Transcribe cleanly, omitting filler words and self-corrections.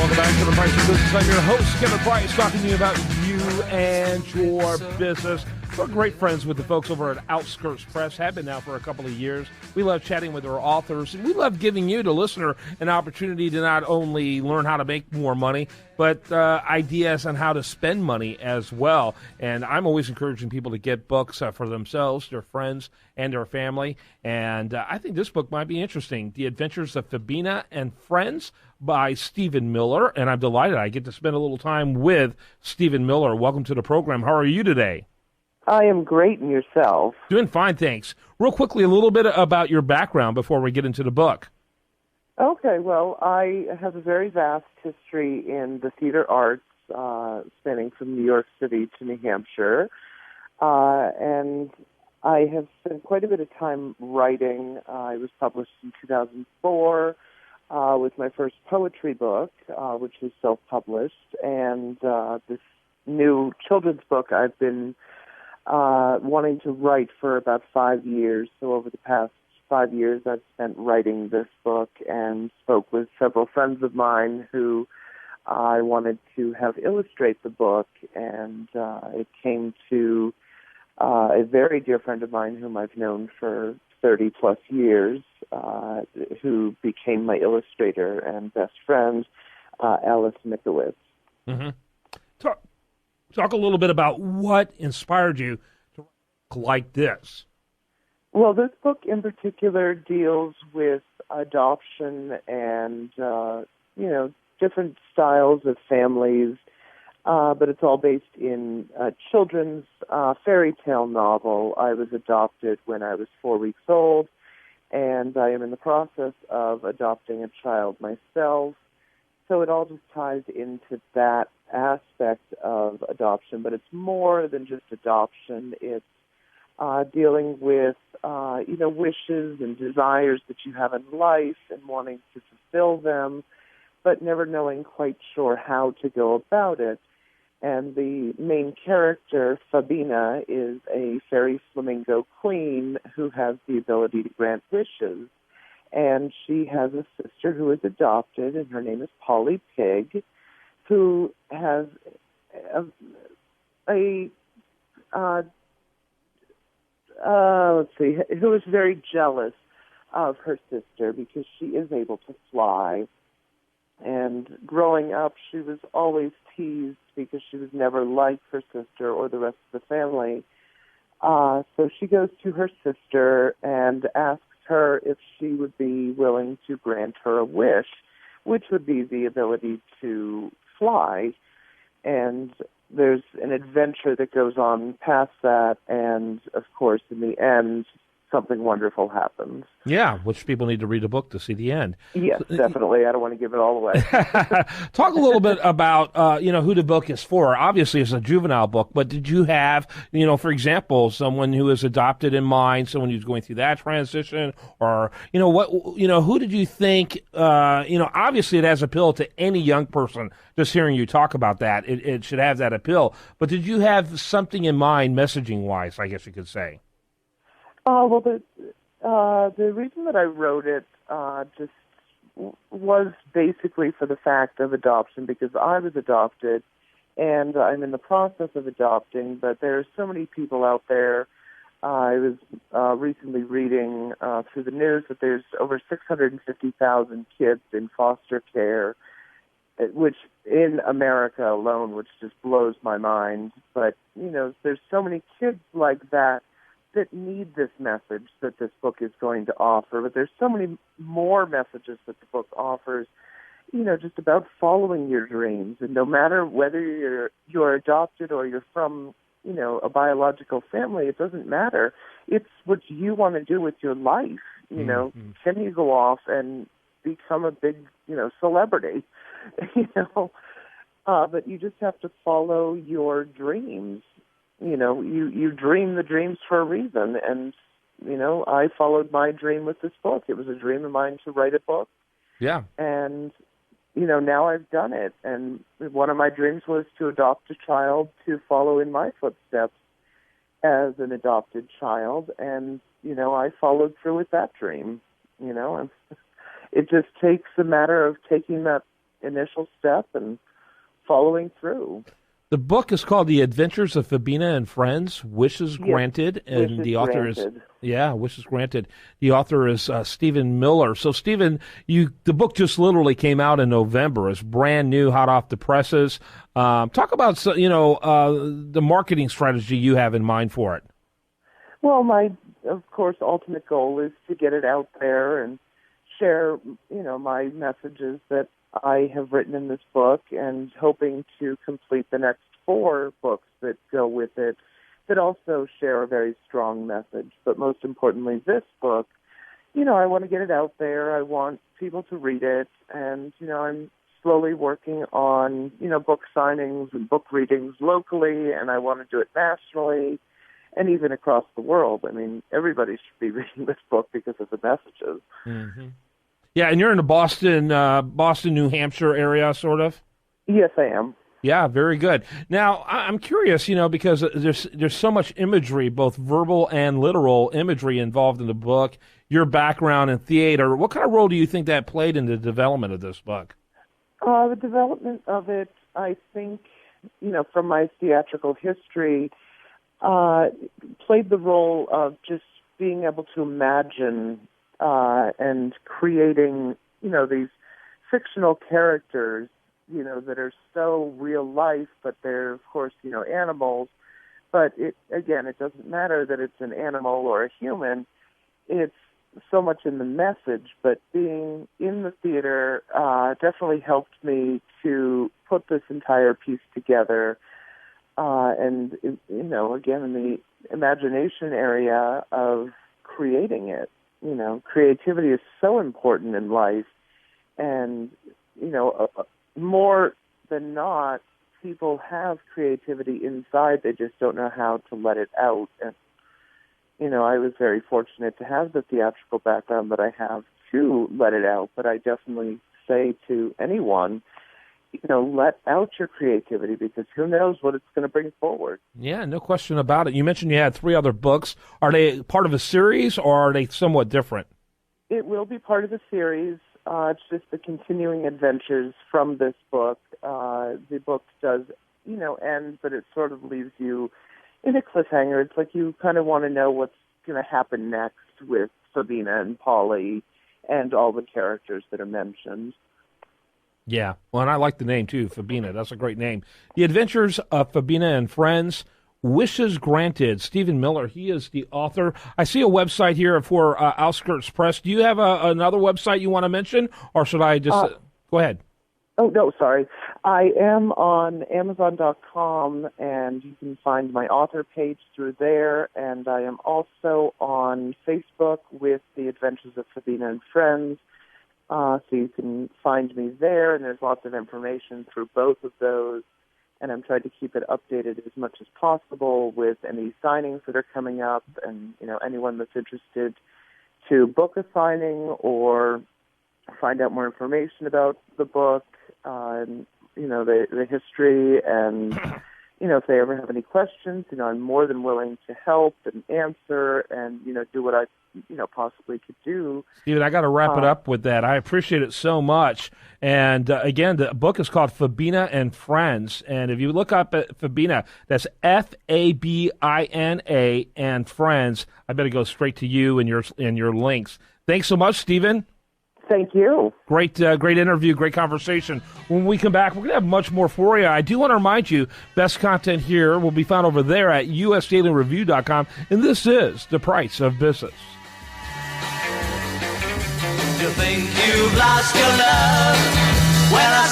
Welcome back to The Price of Business. I'm your host, Kevin Price, talking to you about you and your business. We're great friends with the folks over at Outskirts Press, have been now for a couple of years. We love chatting with our authors, and we love giving you, the listener, an opportunity to not only learn how to make more money, but ideas on how to spend money as well. And I'm always encouraging people to get books for themselves, their friends, and their family. And I think this book might be interesting, The Adventures of Fabina and Friends by Stephen Miller. And I'm delighted I get to spend a little time with Stephen Miller. Welcome to the program. How are you today? I am great, and yourself? Doing fine, thanks. Real quickly, a little bit about your background before we get into the book. Okay, well, I have a very vast history in the theater arts, spanning from New York City to New Hampshire, and I have spent quite a bit of time writing. I was published in 2004 with my first poetry book, which was self-published, and this new children's book I've been wanting to write for about 5 years. So over the past 5 years, I've spent writing this book and spoke with several friends of mine who I wanted to have illustrate the book. And it came to a very dear friend of mine whom I've known for 30 plus years, who became my illustrator and best friend, Alice Mikowitz. Mm-hmm. Talk a little bit about what inspired you to write a book like this. Well, this book in particular deals with adoption and, different styles of families, but it's all based in a children's fairy tale novel. I was adopted when I was 4 weeks old, and I am in the process of adopting a child myself. So it all just ties into that aspect of adoption, but it's more than just adoption. It's dealing with, wishes and desires that you have in life and wanting to fulfill them, but never knowing quite sure how to go about it. And the main character, Fabina, is a fairy flamingo queen who has the ability to grant wishes. And she has a sister who is adopted, and her name is Polly Pig, who has who is very jealous of her sister because she is able to fly. And growing up, she was always teased because she was never like her sister or the rest of the family. So she goes to her sister and asks her if she would be willing to grant her a wish, which would be the ability to fly. And there's an adventure that goes on past that, and of course, in the end, something wonderful happens. Yeah, which people need to read a book to see the end. Yes, definitely. I don't want to give it all away. Talk a little bit about, who the book is for. Obviously, it's a juvenile book, but did you have, for example, someone who is adopted in mind, someone who's going through that transition, or, who did you think, obviously it has appeal to any young person. Just hearing you talk about that, it should have that appeal. But did you have something in mind, messaging-wise, I guess you could say? Well, the reason that I wrote it just was basically for the fact of adoption, because I was adopted and I'm in the process of adopting, but there are so many people out there. I was recently reading through the news that there's over 650,000 kids in foster care, which in America alone, which just blows my mind. But, there's so many kids like that need this message that this book is going to offer. But there's so many more messages that the book offers, just about following your dreams. And no matter whether you're adopted or you're from, a biological family, it doesn't matter. It's what you want to do with your life. Mm-hmm. Can you go off and become a big, celebrity? But you just have to follow your dreams. You dream the dreams for a reason. And, I followed my dream with this book. It was a dream of mine to write a book. Yeah. And, now I've done it. And one of my dreams was to adopt a child to follow in my footsteps as an adopted child. And, I followed through with that dream, and it just takes a matter of taking that initial step and following through. The book is called The Adventures of Fabina and Friends, Wishes Granted, and Wishes the author Granted. Wishes Granted. The author is Stephen Miller. So, Stephen, the book just literally came out in November. It's brand new, hot off the presses. Talk about the marketing strategy you have in mind for it. Well, my, of course, ultimate goal is to get it out there and share, my messages that I have written in this book, and hoping to complete the next 4 books that go with it that also share a very strong message. But most importantly, this book, I want to get it out there. I want people to read it, and, I'm slowly working on, book signings and book readings locally, and I want to do it nationally and even across the world. I mean, everybody should be reading this book because of the messages. Mm-hmm. Yeah, and you're in the Boston, New Hampshire area, sort of? Yes, I am. Yeah, very good. Now, I'm curious, because there's so much imagery, both verbal and literal imagery involved in the book. Your background in theater, what kind of role do you think that played in the development of this book? The development of it, I think, from my theatrical history, played the role of just being able to imagine and creating, these fictional characters, that are so real life, but they're, of course, animals. But it doesn't matter that it's an animal or a human. It's so much in the message, but being in the theater definitely helped me to put this entire piece together. And, again, in the imagination area of creating it. Creativity is so important in life, and, more than not, people have creativity inside. They just don't know how to let it out. And, I was very fortunate to have the theatrical background that I have to let it out, but I definitely say to anyone, let out your creativity, because who knows what it's going to bring forward. Yeah, no question about it. You mentioned you had 3 other books. Are they part of a series, or are they somewhat different? It will be part of a series. It's just the continuing adventures from this book. The book does, end, but it sort of leaves you in a cliffhanger. It's like you kind of want to know what's going to happen next with Fabina and Polly and all the characters that are mentioned. Yeah, well, and I like the name, too, Fabina. That's a great name. The Adventures of Fabina and Friends, Wishes Granted. Stephen Miller, he is the author. I see a website here for Outskirts Press. Do you have another website you want to mention, or should I just go ahead? Oh, no, sorry. I am on Amazon.com, and you can find my author page through there, and I am also on Facebook with The Adventures of Fabina and Friends. So you can find me there, and there's lots of information through both of those. And I'm trying to keep it updated as much as possible with any signings that are coming up, and anyone that's interested to book a signing or find out more information about the book, the history, and if they ever have any questions, I'm more than willing to help and answer and do what I possibly could do. Stephen, I got to wrap it up with that. I appreciate it so much. And again, the book is called Fabina and Friends. And if you look up at Fabina, that's Fabina and Friends. I better go straight to you and your links. Thanks so much, Stephen. Thank you. Great interview, great conversation. When we come back, we're going to have much more for you. I do want to remind you, best content here will be found over there at usdailyreview.com. And this is The Price of Business. You think you've lost your love? Well, I